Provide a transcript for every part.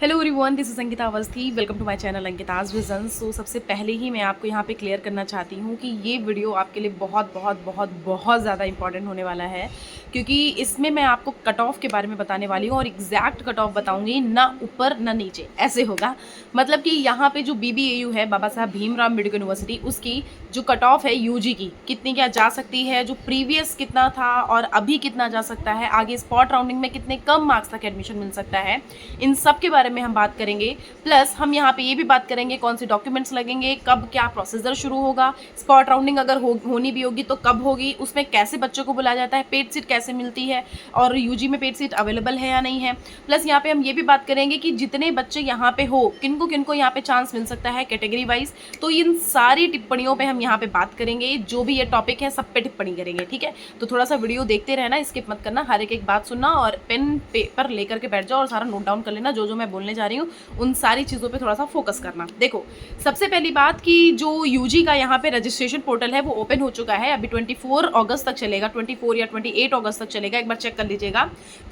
Hello everyone, this is Ankita Awasthi. Welcome to my channel Ankita's vision. So सबसे पहले ही मैं आपको यहाँ पे क्लियर करना चाहती हूँ कि ये वीडियो आपके लिए बहुत बहुत बहुत बहुत ज़्यादा इंपॉर्टेंट होने वाला है, क्योंकि इसमें मैं आपको कट ऑफ के बारे में बताने वाली हूँ और एग्जैक्ट कट ऑफ बताऊँगी, ना ऊपर ना नीचे, ऐसे होगा। मतलब कि यहाँ पे जो BBAU है, बाबा साहब भीमराव अम्बेडकर यूनिवर्सिटी, उसकी जो कट ऑफ है UG की, कितनी क्या जा सकती है, जो प्रीवियस कितना था और अभी कितना जा सकता है, आगे स्पॉट राउंडिंग में कितने कम मार्क्स तक एडमिशन मिल सकता है, इन सब के बारे में हम बात करेंगे। प्लस हम यहाँ पे ये भी बात करेंगे कौन से डॉक्यूमेंट्स लगेंगे, कब क्या प्रोसीजर शुरू होगा, स्पॉट राउंडिंग अगर होनी भी होगी तो कब होगी, उसमें कैसे बच्चों को बुलाया जाता है, पेड सीट कैसे मिलती है और UG में पेड सीट अवेलेबल है या नहीं है। प्लस यहाँ पे हम ये भी बात करेंगे कि जितने बच्चे यहाँ पे हो, किनको किनको यहाँ पे चांस मिल सकता है कैटेगरी वाइज। तो इन सारी टिप्पणियों पे हम यहाँ पे बात करेंगे, जो भी ये टॉपिक है सब पे टिप्पणी करेंगे, ठीक है। तो थोड़ा सा वीडियो देखते रहना, स्किप मत करना, हर एक बात सुनना और पेन पेपर लेकर के बैठ जाओ और सारा नोट डाउन कर लेना, जो जो मैं बोलने जा रही हूँ उन सारी चीज़ों पे थोड़ा सा फोकस करना। देखो, सबसे पहली बात कि जो UG का यहाँ पे रजिस्ट्रेशन पोर्टल है वो ओपन हो चुका है। अभी 24 अगस्त तक चलेगा, 24 या 28 अगस्त तक चलेगा, एक बार चेक कर लीजिएगा।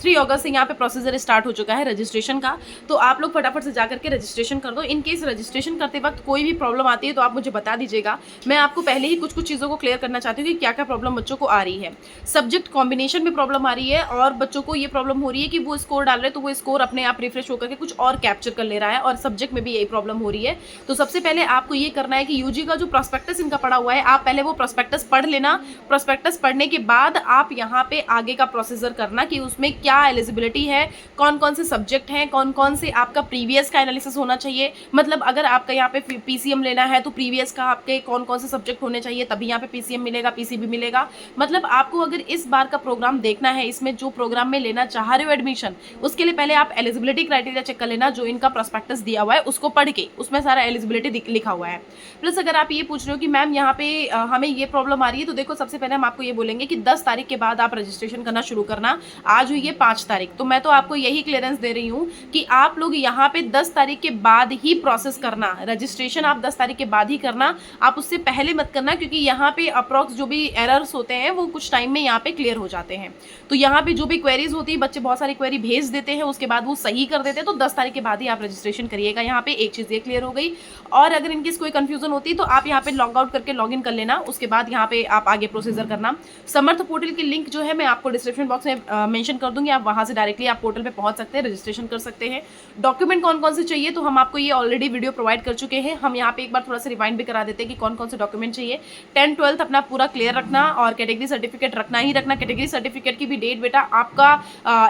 3 अगस्त से यहाँ पे प्रोसीजर स्टार्ट हो चुका है रजिस्ट्रेशन का। तो आप लोग फटाफट से जाकर के रजिस्ट्रेशन कर दो। इन केस रजिस्ट्रेशन करते वक्त कोई भी प्रॉब्लम आती है तो आप मुझे बता दीजिएगा। मैं आपको पहले ही कुछ कुछ चीज़ों को क्लियर करना चाहती हूँ कि क्या क्या प्रॉब्लम बच्चों को आ रही है। सब्जेक्ट कॉम्बिनेशन में प्रॉब्लम आ रही है और बच्चों को ये प्रॉब्लम हो रही है कि वो स्कोर डाल रहे हैं तो वो स्कोर अपने आप रिफ्रेश होकर के कुछ और कैप्चर कर ले रहा है, और सब्जेक्ट में भी यही प्रॉब्लम हो रही है। तो सबसे पहले आपको ये करना है कि UG का जो प्रोस्पेक्टस इनका पड़ा हुआ है, आप पहले वो प्रोस्पेक्टस पढ़ लेना। प्रोस्पेक्टस पढ़ने के बाद आप यहाँ पे आगे का प्रोसीजर करना कि उसमें क्या एलिजिबिलिटी है, कौन कौन से सब्जेक्ट हैं, कौन कौन से आपका प्रीवियस का एनालिसिस होना चाहिए। मतलब अगर आपका यहाँ पे PCM लेना है तो प्रीवियस का आपके कौन कौन से सब्जेक्ट होने चाहिए, तभी यहाँ पे PCM मिलेगा, PCB मिलेगा। मतलब आपको अगर इस बार का प्रोग्राम देखना है, इसमें जो प्रोग्राम में लेना चाह रहे हो एडमिशन, उसके लिए पहले आप एलिजिबिलिटी क्राइटेरिया चेक कर लेना, जो इनका प्रोस्पेक्टस दिया हुआ है उसको पढ़ के, उसमें सारा एलिजिबिलिटी लिखा हुआ है। प्लस अगर आप ये पूछ रहे हो कि मैम यहाँ पे हमें ये प्रॉब्लम आ रही है, तो देखो सबसे पहले हम आपको ये बोलेंगे कि 10 तारीख के बाद आप रजिस्ट्रेशन करना शुरू करना। आज हुई है 5 तारीख, तो मैं तो आपको यही क्लियरेंस दे रही हूँ कि आप लोग यहाँ पे 10 तारीख के बाद ही प्रोसेस करना, रजिस्ट्रेशन आप 10 तारीख के बाद ही करना, आप उससे पहले मत करना, क्योंकि यहाँ पे अप्रॉक्स जो भी एरर्स होते हैं वो कुछ टाइम में यहाँ पे क्लियर हो जाते हैं। तो यहाँ पे जो भी क्वेरीज होती है, बच्चे बहुत सारी क्वेरी भेज देते हैं, उसके बाद वो सही कर देते हैं, तो 10 तारीख के बाद ही आप रजिस्ट्रेशन करिएगा। यहाँ पे एक चीज़ ये क्लियर हो गई। और अगर इनकी कोई कंफ्यूजन होती है तो आप यहाँ पे लॉग आउट करके लॉग इन कर लेना, उसके बाद यहाँ पे आप आगे प्रोसीजर करना। समर्थ पोर्टल की लिंक जो है मैं आपको डिस्क्रिप्शन बॉक्स में मेंशन कर दूंगी, आप वहाँ से डायरेक्टली आप पोर्टल पे पहुँच सकते हैं, रजिस्ट्रेशन कर सकते हैं। डॉक्यूमेंट कौन कौन से चाहिए तो हम आपको ये ऑलरेडी वीडियो प्रोवाइड कर चुके हैं। हम यहाँ पे एक बार थोड़ा सा रिवाइंड भी करा देते हैं कि कौन कौन से डॉक्यूमेंट चाहिए। 10th 12th अपना पूरा क्लियर रखना और कैटेगरी सर्टिफिकेट रखना ही रखना। कैटेगरी सर्टिफिकेट की भी डेट बेटा आपका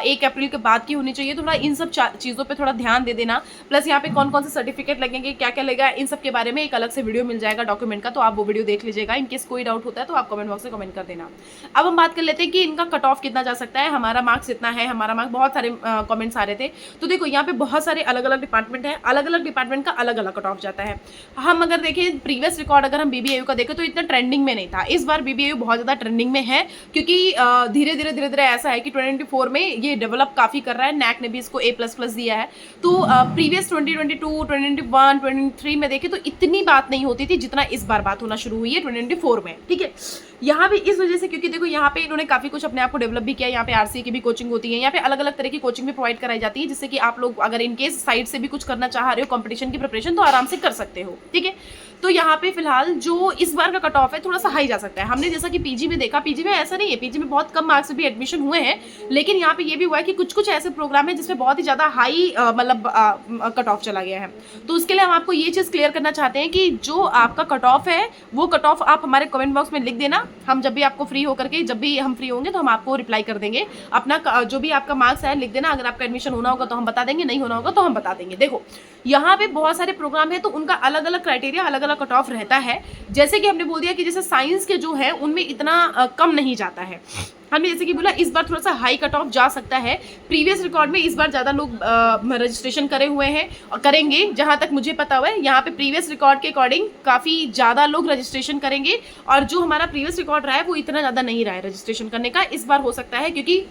1 अप्रैल के बाद की होनी चाहिए। थोड़ा इन सब चीज़ों पर थोड़ा ध्यान दे देना। प्लस यहाँ पे कौन कौन से सर्टिफिकेट लगेंगे, क्या क्या लगेगा, इन सब के बारे में एक अलग से वीडियो मिल जाएगा डॉक्यूमेंट का, तो आप वो वीडियो देख लीजिएगा। इनकेस कोई डाउट होता है तो आप कमेंट बॉक्स में कमेंट कर देना। अब हम बात कर लेते हैं कि इनका कट ऑफ कितना जा सकता है, हमारा मार्क्स इतना है, हमारा मार्क्स, बहुत सारे कमेंट्स आ रहे थे। तो देखो यहाँ पे बहुत सारे अलग अलग डिपार्टमेंट है, अलग अलग डिपार्टमेंट का अलग अलग कट ऑफ जाता है। हम अगर देखें प्रीवियस रिकॉर्ड, अगर हम BBAU का देखें तो इतना ट्रेंडिंग में नहीं था। इस बार BBAU बहुत ज़्यादा ट्रेंडिंग में है, क्योंकि धीरे धीरे ऐसा है कि 2024 में ये डेवलप काफ़ी कर रहा है। NAC ने भी इसको A++ दिया है। तो प्रीवियस 2022, 2021, 2023 में देखें तो इतनी बात नहीं होती थी जितना इस बार बात होना शुरू हुई है 2024 में, ठीक है। यहाँ पे इस वजह से, क्योंकि देखो यहाँ पे इन्होंने काफ़ी कुछ अपने आप को डेवलप भी किया है। यहाँ पे RCA की भी कोचिंग होती है, यहाँ पे अलग अलग तरह की कोचिंग भी प्रोवाइड कराई जाती है, जिससे कि आप लोग अगर इनकेस साइड से भी कुछ करना चाह रहे हो कंपटीशन की प्रिपरेशन, तो आराम से कर सकते हो, ठीक है। तो यहाँ पे फिलहाल जो इस बार का कट ऑफ है थोड़ा सा हाई जा सकता है। हमने जैसा कि PG में देखा, PG में ऐसा नहीं है, PG में बहुत कम मार्क्स से भी एडमिशन हुए हैं, लेकिन यहाँ पे ये भी हुआ है कि कुछ कुछ ऐसे प्रोग्राम है जिसमें बहुत ही ज़्यादा हाई मतलब कट ऑफ चला गया है। तो उसके लिए हम आपको ये चीज़ क्लियर करना चाहते हैं कि जो आपका कट ऑफ है वो कट ऑफ आप हमारे कमेंट बॉक्स में लिख देना। हम जब भी आपको फ्री होकर के, जब भी हम फ्री होंगे तो हम आपको रिप्लाई कर देंगे। अपना जो भी आपका मार्क्स है लिख देना। अगर आपका एडमिशन होना होगा तो हम बता देंगे, नहीं होना होगा तो हम बता देंगे। देखो यहाँ पे बहुत सारे प्रोग्राम है तो उनका अलग अलग क्राइटेरिया, अलग अलग कट ऑफ रहता है। जैसे कि हमने बोल दिया कि जैसे साइंस के जो है उनमें इतना कम नहीं जाता है। हमने जैसे कि बोला इस बार थोड़ा सा हाई कट ऑफ जा सकता है। प्रीवियस रिकॉर्ड में इस बार ज़्यादा लोग रजिस्ट्रेशन करे हुए हैं और करेंगे, जहाँ तक मुझे पता हुआ है। यहाँ पे प्रीवियस रिकॉर्ड के अकॉर्डिंग काफ़ी ज़्यादा लोग रजिस्ट्रेशन करेंगे, और जो हमारा प्रीवियस रिकॉर्ड रहा है वो इतना ज़्यादा नहीं रहा है रजिस्ट्रेशन करने का। इस बार हो सकता है क्योंकि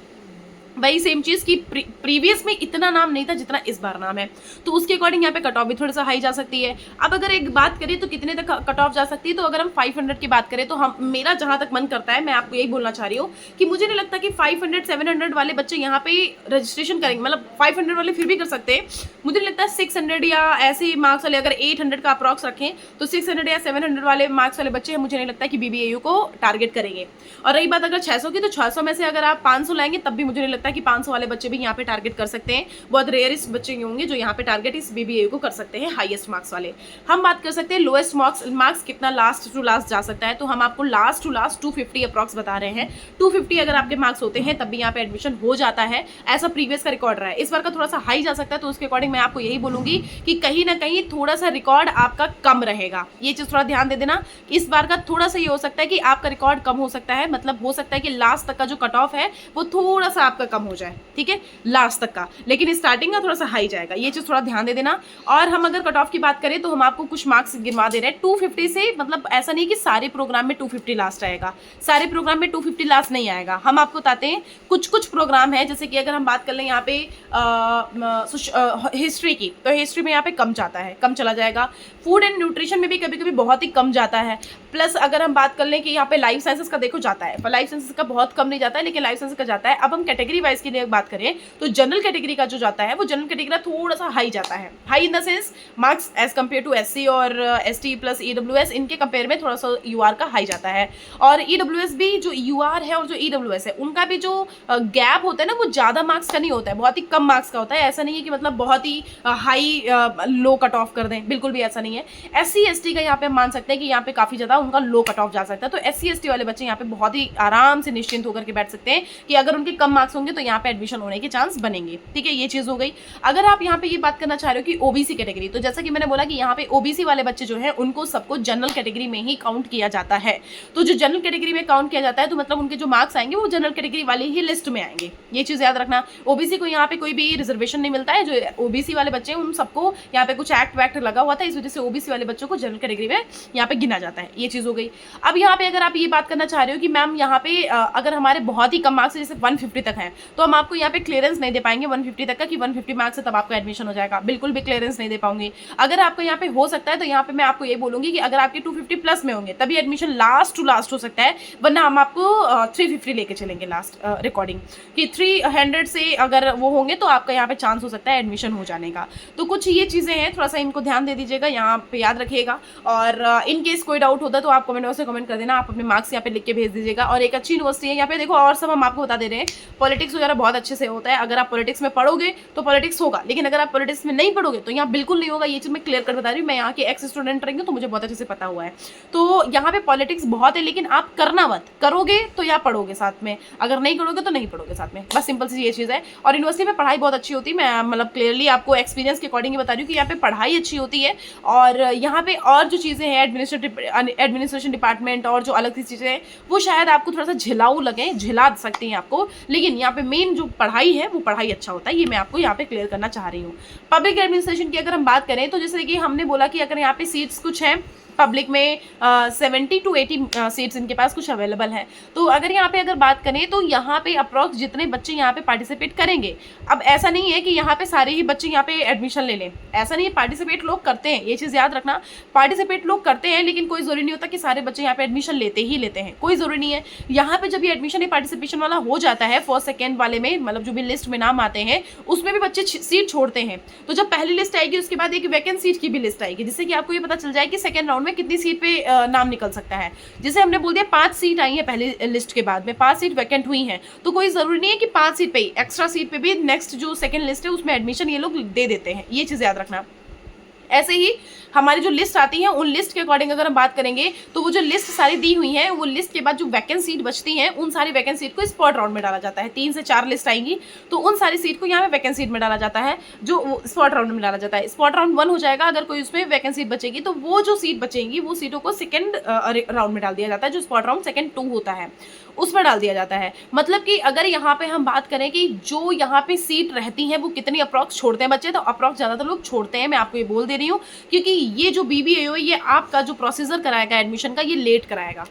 वही सेम चीज़ की प्रीवियस में इतना नाम नहीं था जितना इस बार नाम है, तो उसके अकॉर्डिंग यहाँ पे कट ऑफ भी थोड़ा सा हाई जा सकती है। अब अगर एक बात करें तो कितने तक कट ऑफ जा सकती है, तो अगर हम 500 की बात करें तो हम, मेरा जहाँ तक मन करता है, मैं आपको यही बोलना चाह रही हूँ कि मुझे नहीं लगता कि 500 700 वाले बच्चे यहाँ पे रजिस्ट्रेशन करेंगे, मतलब 500 वाले फिर भी कर सकते हैं। मुझे नहीं लगता 600 या ऐसे मार्क्स वाले, अगर 800 का अप्रॉक्स रखें तो 600 या 700 वाले मार्क्स वाले बच्चे मुझे नहीं लगता कि BBAU को टारगेट करेंगे। और रही बात अगर 600 की, तो 600 में से अगर आप 500 लाएंगे तब भी मुझे नहीं लगता कि 500 वाले बच्चे भी यहाँ पे टारगेट कर सकते हैं। बहुत रेयरिस्ट बच्चे होंगे जो यहाँ पे टारगेट इस BBAU को कर सकते हैं हाईएस्ट मार्क्स वाले। हम बात कर सकते हैं लोएस्ट मार्क्स कितना लास्ट टू लास्ट जा सकता है, तो हम आपको लास्ट टू लास्ट 250 अप्रॉक्स बता रहे हैं। 250 अगर आपके मार्क्स होते हैं तब भी यहाँ पे एडमिशन हो जाता है, ऐसा प्रीवियस का रिकॉर्ड रहा है। इस बार का थोड़ा सा हाई जा सकता है, तो उसके अकॉर्डिंग मैं आपको यही बोलूंगी कि कहीं ना कहीं थोड़ा सा रिकॉर्ड आपका कम रहेगा। ये चीज थोड़ा ध्यान दे देना, इस बार का थोड़ा सा ये हो सकता है कि आपका रिकॉर्ड कम हो सकता है, मतलब हो सकता है कि लास्ट तक का जो कट ऑफ है वो थोड़ा सा आपका कम हो जाए, ठीक है, लास्ट तक का, लेकिन स्टार्टिंग का थोड़ा सा हाई जाएगा। ये चीज थोड़ा ध्यान दे देना। और हम अगर कट ऑफ की बात करें तो हम आपको कुछ मार्क्स गिनवा दे रहे हैं 250 से, मतलब ऐसा नहीं कि सारे प्रोग्राम में 250 लास्ट आएगा, सारे प्रोग्राम में 250 लास्ट नहीं आएगा। हम आपको बताते हैं कुछ कुछ प्रोग्राम है, जैसे कि अगर हम बात कर लें यहाँ पे हिस्ट्री की, तो हिस्ट्री में यहाँ पे कम जाता है, कम चला जाएगा। फूड एंड न्यूट्रिशन में भी कभी कभी बहुत ही कम जाता है। प्लस अगर हम बात कर लें कि यहाँ पे लाइफ साइंसेस का देखो जाता है, लाइफ साइंसेस का बहुत कम नहीं जाता है, लेकिन लाइफ साइंसेस का जाता है। अब हम कैटेगरी वाइज की लिए बात करें तो जनरल कैटेगरी का जो जाता है वो जनरल कैटेगरी थोड़ा सा हाई जाता है, high in the sense marks as compare to SC और ST प्लस EWS, इनके कंपेयर में थोड़ा सा UR का हाई जाता है। और EWS भी, जो UR है और जो EWS है, उनका भी जो गैप होता है ना वो ज़्यादा मार्क्स का नहीं होता है, बहुत ही कम मार्क्स का होता है। ऐसा नहीं है कि मतलब बहुत ही हाई लो कट ऑफ कर दें, बिल्कुल भी ऐसा नहीं है। SC ST का यहाँ पे मान सकते हैं कि यहाँ पे काफ़ी ज़्यादा उनका लो कट ऑफ जा सकता है, तो SC ST वाले बच्चे यहाँ पे बहुत ही आराम से निश्चिंत होकर के बैठ सकते हैं कि अगर उनके कम मार्क्स होंगे तो यहाँ पे एडमिशन होने के चांस बनेंगे, ठीक है, ये चीज़ हो गई। अगर आप यहाँ पे ये बात करना चाह रहे हो कि OBC कैटेगरी, तो जैसा कि मैंने बोला कि यहाँ पे OBC वाले बच्चे जो हैं उनको सबको जनरल कैटेगरी में ही काउंट किया जाता है। तो जो जनरल कैटेगरी में काउंट किया जाता है तो मतलब उनके जो मार्क्स आएंगे वो जनरल कैटेगरी वाली ही लिस्ट में आएंगे, ये चीज़ याद रखना। OBC को यहाँ पे कोई भी रिजर्वेशन नहीं मिलता है, जो OBC वाले बच्चे हैं उन सबको यहाँ पे कुछ एक्ट वैक्ट लगा हुआ था, इस वजह से OBC वाले बच्चों को जनरल कैटेगरी में यहाँ पे गिना जाता है, ये चीज़ हो गई। अब यहाँ पे अगर आप ये बात करना चाह रहे हो कि मैम यहाँ पे अगर हमारे बहुत ही कम मार्क्स जैसे 150 तक हैं तो हम आपको यहाँ पे क्लियरेंस नहीं दे पाएंगे 150 तक का, कि 150 मार्क्स है तब आपका एडमिशन हो जाएगा, बिल्कुल भी क्लियरेंस नहीं दे पाऊंगी। अगर आपको यहाँ पे हो सकता है तो यहाँ पे मैं आपको ये बोलूंगी कि अगर आपके 250 प्लस में होंगे तभी एडमिशन लास्ट टू लास्ट हो सकता है, वरना हम आपको 350 लेके चलेंगे लास्ट रिकॉर्डिंग, कि 300 से अगर वो होंगे तो आपका यहाँ पे चांस हो सकता है एडमिशन हो जाने का। तो कुछ ये चीज़ें हैं, थोड़ा सा इनको ध्यान दे दीजिएगा, यहाँ पे याद रखिएगा। और इन केस कोई डाउट होता है तो आप कमेंट बॉक्स में कमेंट कर देना, आप अपने मार्क्स यहाँ पे लिख के भेज दीजिएगा। और एक अच्छी यूनिवर्सिटी है यहाँ पे, देखो और सब हम आपको बता दे रहे हैं, पॉलिटिक्स वगैरह बहुत अच्छे से होता है। अगर आप पॉलिटिक्स में पढ़ोगे तो पॉलिटिक्स होगा, लेकिन अगर आप पॉलिटिक्स में नहीं पढ़ोगे तो यहाँ बिल्कुल नहीं होगा, ये चीज़ मैं क्लियर कर बता रही हूँ। मैं यहाँ के एक्स स्टूडेंट रही हूँ तो मुझे बहुत अच्छे से पता हुआ है। तो यहाँ पे पॉलिटिक्स बहुत है, लेकिन आप करना मत, करोगे तो या पढ़ोगे साथ में, अगर नहीं करोगे तो नहीं पढ़ोगे साथ में, बस सिंपल सी ये चीज़ है। और यूनिवर्सिटी में पढ़ाई बहुत अच्छी होती है, मैं मतलब क्लियरली आपको एक्सपीरियंस के अकॉर्डिंग बता रही हूँ कि यहाँ पे पढ़ाई अच्छी होती है। और यहाँ पे और जो चीज़ें हैं एडमिनिस्ट्रेशन डिपार्टमेंट और जो अलग सी चीज़ें हैं वो शायद आपको थोड़ा सा झिलाऊ लगे, झिला सकती हैं आपको, लेकिन यहाँ पे मेन जो पढ़ाई है वो पढ़ाई अच्छा होता है, ये मैं आपको यहाँ पे क्लियर करना चाह रही हूँ। पब्लिक एडमिनिस्ट्रेशन की अगर हम बात करें तो जैसे कि हमने बोला कि अगर यहाँ पे सीट्स कुछ हैं पब्लिक में 70 to 80 सीट्स इनके पास कुछ अवेलेबल है। तो अगर यहाँ पे अगर बात करें तो यहाँ पे अप्रॉक्स जितने बच्चे यहाँ पे पार्टिसिपेट करेंगे, अब ऐसा नहीं है कि यहाँ पे सारे ही बच्चे यहाँ पे एडमिशन ले लें, ऐसा नहीं है, पार्टिसिपेट लोग करते हैं, ये चीज़ याद रखना, पार्टिसिपेट लोग करते हैं, लेकिन कोई ज़रूरी नहीं होता कि सारे बच्चे यहाँ पे एडमिशन लेते ही लेते हैं, कोई ज़रूरी नहीं है। यहाँ पे जब ये एडमिशन या पार्टिसिपेशन वाला हो जाता है, फर्स्ट सेकेंड वाले में, मतलब जो भी लिस्ट में नाम आते हैं उसमें भी बच्चे सीट छोड़ते हैं। तो जब पहली लिस्ट आएगी उसके बाद एक वैकेंट सीट की भी लिस्ट आएगी, जिससे कि आपको ये पता चल जाए कि सेकेंड राउंड में कितनी सीट पे नाम निकल सकता है। जैसे हमने बोल दिया 5 सीट आई है पहली लिस्ट के बाद में, 5 सीट वैकेंट हुई हैं, तो कोई ज़रूरी नहीं है कि 5 सीट पे ही, एक्स्ट्रा सीट पे भी नेक्स्ट जो सेकेंड लिस्ट है उसमें एडमिशन ये लोग दे देते हैं, ये चीज़ याद रखना। ऐसे ही हमारी जो लिस्ट आती है उन लिस्ट के अकॉर्डिंग अगर हम बात करेंगे तो वो जो लिस्ट सारी दी हुई है वो लिस्ट के बाद जो वैकेंट सीट बचती हैं उन सारी वैकेंट सीट को स्पॉट राउंड में डाला जाता है। 3 से 4 लिस्ट आएंगी तो उन सारी सीट को यहाँ पे वैकेंट सीट में डाला जाता है, जो स्पॉट राउंड में डाला जाता है। स्पॉट राउंड 1 हो जाएगा, अगर कोई उसमें वैकेंट सीट बचेगी तो वो जो सीट बचेंगी वो सीटों को सेकेंड राउंड में डाल दिया जाता है, जो स्पॉट राउंड सेकेंड 2 होता है उसमें डाल दिया जाता है। मतलब कि अगर यहाँ पे हम बात करें कि जो यहाँ पे सीट रहती हैं वो कितनी अप्रॉक्स छोड़ते हैं बच्चे, तो अप्रॉक्स ज़्यादातर लोग छोड़ते हैं, मैं आपको ये बोल दे रही हूँ, क्योंकि ये जो BBAO ये आपका जो प्रोसीजर कराएगा एडमिशन का ये लेट कराएगा।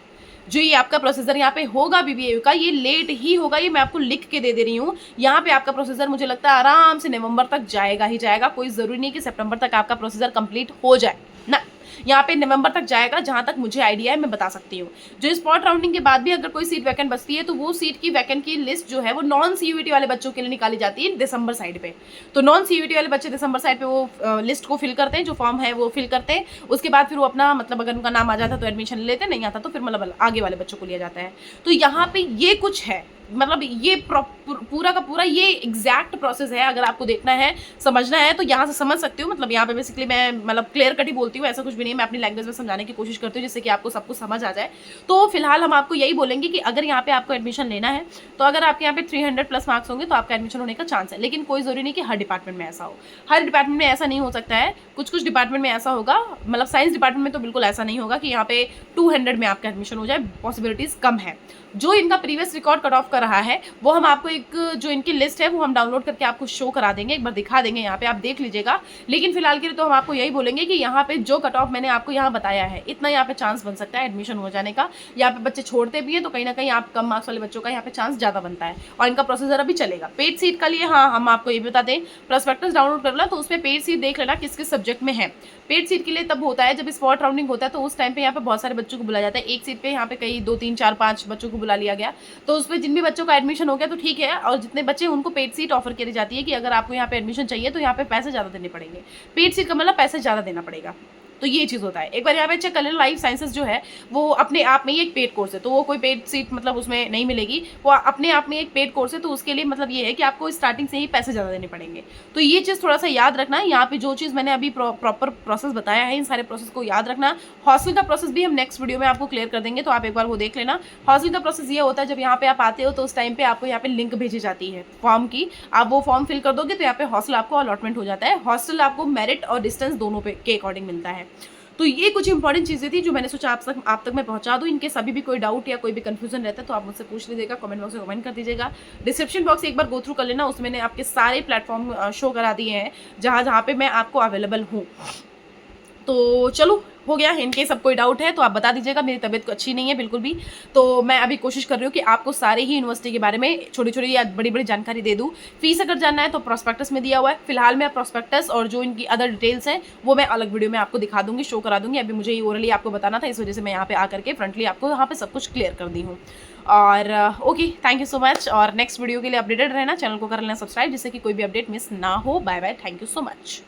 जो ये आपका प्रोसीजर यहाँ पे होगा BBAU का, ये लेट ही होगा, ये मैं आपको लिख के दे रही हूँ। यहाँ पे आपका प्रोसीजर मुझे लगता है आराम से नवंबर तक जाएगा ही जाएगा, कोई ज़रूरी नहीं कि सितंबर तक आपका प्रोसीजर कंप्लीट हो जाए ना, यहाँ पे नवंबर तक जाएगा, जहाँ तक मुझे आइडिया है मैं बता सकती हूँ। जो स्पॉट राउंडिंग के बाद भी अगर कोई सीट वैकेंट बचती है तो वो सीट की वैकेंट की लिस्ट जो है वो नॉन CUET वाले बच्चों के लिए निकाली जाती है दिसंबर साइड पे। तो नॉन CUET वाले बच्चे दिसंबर साइड पे वो लिस्ट को फिल करते हैं, जो फॉर्म है वो फिल करते हैं। उसके बाद फिर वो अपना मतलब अगर उनका नाम आ जाता तो एडमिशन लेते, नहीं आता तो फिर मतलब आगे वाले बच्चों को लिया जाता है। तो यहाँ पे ये कुछ है, मतलब ये पूरा का पूरा ये एग्जैक्ट प्रोसेस है। अगर आपको देखना है, समझना है तो यहाँ से समझ सकते हो। मतलब यहाँ पे बेसिकली मैं मतलब क्लियर कट ही बोलती हूँ, ऐसा कुछ भी नहीं, मैं अपनी लैंग्वेज में समझाने की कोशिश करती हूँ जिससे कि आपको सब कुछ समझ आ जाए। तो फिलहाल हम आपको यही बोलेंगे कि अगर यहाँ पे आपको एडमिशन लेना है तो अगर आपके यहाँ पे 300+ मार्क्स होंगे तो आपका एडमिशन होने का चांस है। लेकिन कोई जरूरी नहीं कि हर डिपार्टमेंट में ऐसा हो, हर डिपार्टमेंट में ऐसा नहीं हो सकता है। कुछ डिपार्टमेंट में ऐसा होगा, मतलब साइंस डिपार्टमेंट में तो बिल्कुल ऐसा नहीं होगा कि यहाँ पे 200 में आपका एडमिशन हो जाए, पॉसिबिलिटीज कम है। जो इनका प्रीवियस रिकॉर्ड कट ऑफ कर रहा है वो हम आपको एक जो इनकी लिस्ट है वो हम डाउनलोड करके आपको शो करा देंगे, एक बार दिखा देंगे, यहाँ पे आप देख लीजिएगा। लेकिन फिलहाल के लिए तो हम आपको यही बोलेंगे कि यहाँ पे जो कट ऑफ मैंने आपको यहाँ बताया है, इतना यहाँ पे चांस बन सकता है एडमिशन हो जाने का। यहाँ पे बच्चे छोड़ते भी है तो कहीं ना कहीं आप कम मार्क्स वाले बच्चों का यहाँ पे चांस ज़्यादा बनता है और इनका प्रोसीजर अभी चलेगा। पेड सीट का लिए हाँ हम आपको ये बता दें, प्रोस्पेक्टस डाउनलोड कर लो तो उसमें पेड सीट देख लेना किस किस सब्जेक्ट में है। पेड सीट के लिए तब होता है जब स्पॉट राउंडिंग होता है, तो उस टाइम पे यहाँ पे बहुत सारे बच्चों को बुलाया जाता है। एक सीट पे यहाँ पे कई 2 3 4 5 बच्चों को बुला लिया गया, तो उसमें जिन भी बच्चों का एडमिशन हो गया तो ठीक है, और जितने बच्चे उनको पेड सीट ऑफर करी जाती है कि अगर आपको यहाँ पे एडमिशन चाहिए तो यहाँ पे पैसे ज़्यादा देने पड़ेंगे। पेड सीट का मतलब पैसे ज़्यादा देना पड़ेगा, तो ये चीज़ होता है। एक बार यहाँ पे चेक कर लेना, लाइफ साइंसेस जो है वो अपने आप में ही एक पेड कोर्स है, तो वो कोई पेड सीट मतलब उसमें नहीं मिलेगी, वो अपने आप में एक पेड कोर्स है। तो उसके लिए मतलब ये है कि आपको स्टार्टिंग से ही पैसे ज़्यादा देने पड़ेंगे। तो ये चीज़ थोड़ा सा याद रखना है। यहाँ पे जो चीज़ मैंने अभी प्रॉपर प्रोसेस बताया है, इन सारे प्रोसेस को याद रखना। हॉस्टल का प्रोसेस भी हम नेक्स्ट वीडियो में आपको क्लियर कर देंगे, तो आप एक बार वो देख लेना। हॉस्टल का प्रोसेस ये होता है, जब यहाँ पे आप आते हो तो उस टाइम पे आपको यहाँ पे लिंक भेजी जाती है फॉर्म की, आप वो फॉर्म फिल कर दोगे तो यहाँ पे हॉस्टल आपको अलॉटमेंट हो जाता है। हॉस्टल आपको मेरिट और डिस्टेंस दोनों के अकॉर्डिंग मिलता है। तो ये कुछ इंपॉर्टेंट चीज़ें थी जो मैंने सोचा आप तक मैं पहुंचा दूं। इनके सभी भी कोई डाउट या कोई भी कंफ्यूजन रहता है तो आप मुझसे पूछ लीजिएगा, कमेंट बॉक्स में कमेंट कर दीजिएगा। डिस्क्रिप्शन बॉक्स एक बार गो थ्रू कर लेना, उसमें मैंने आपके सारे प्लेटफॉर्म शो करा दिए हैं जहाँ पे मैं आपको अवेलेबल हूँ। तो चलो हो गया। इनके सब कोई डाउट है तो आप बता दीजिएगा। मेरी तबीयत अच्छी नहीं है बिल्कुल भी, तो मैं अभी कोशिश कर रही हूँ कि आपको सारे ही यूनिवर्सिटी के बारे में छोटी छोटी या बड़ी बड़ी जानकारी दे दूँ। फीस अगर जानना है तो प्रोस्पेक्टस में दिया हुआ है। फिलहाल मैं प्रोस्पेक्टस और जो इनकी अदर डिटेल्स हैं वो मैं अलग वीडियो में आपको दिखा दूंगी, शो करा दूंगी। अभी मुझे ओरली आपको बताना था, इस वजह से मैं यहाँ पे आकर के फ्रंटली आपको यहाँ पे सब कुछ क्लियर कर दी हूँ। और okay, thank you so much. और नेक्स्ट वीडियो के लिए अपडेटेड रहना, चैनल को कर लेना सब्सक्राइब जिससे कि कोई भी अपडेट मिस ना हो। Bye bye, thank you so much.